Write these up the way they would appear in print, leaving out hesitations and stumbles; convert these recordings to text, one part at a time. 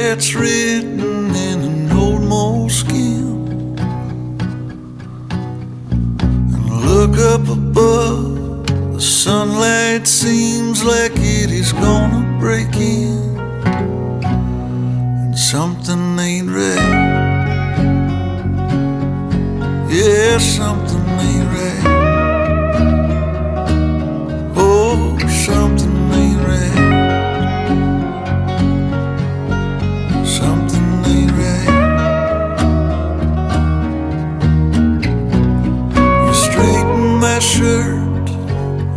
that's written in an old moleskin. And look up above, the sunlight seems like it is gonna break in, and something ain't right. Yeah, something ain't right. Oh, something ain't right. Something ain't right. You straighten my shirt,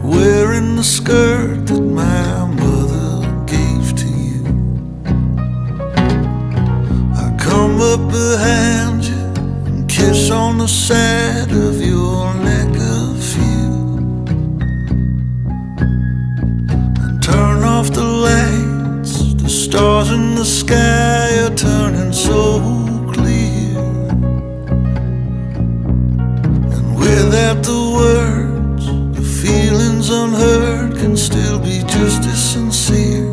wearing the skirt that my mother gave to you. I come up behind you, kiss on the side of your neck a few, and turn off the lights. The stars in the sky are turning so clear, and without the words, the feelings unheard can still be just as sincere.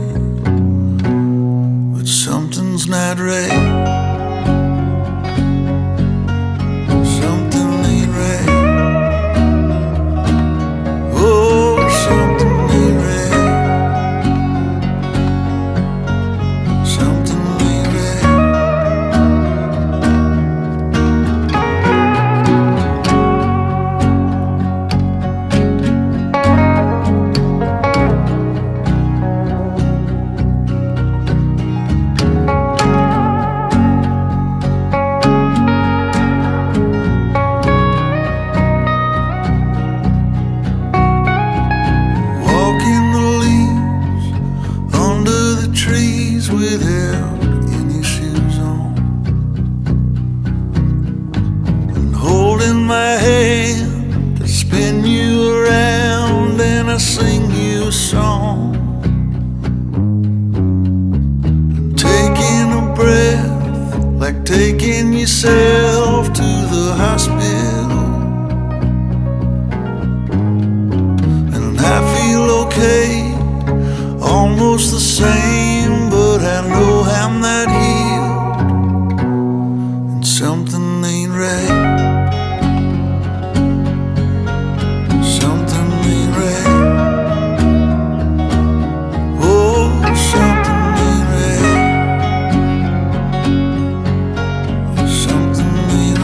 But something's not right. Taking yourself to the hospital, and I feel okay, almost the same, but I know I'm not healed, and something ain't right. Something ain't right. Oh, something ain't right. Something ain't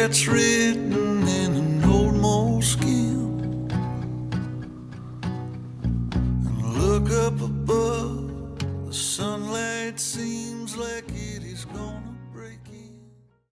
gets rich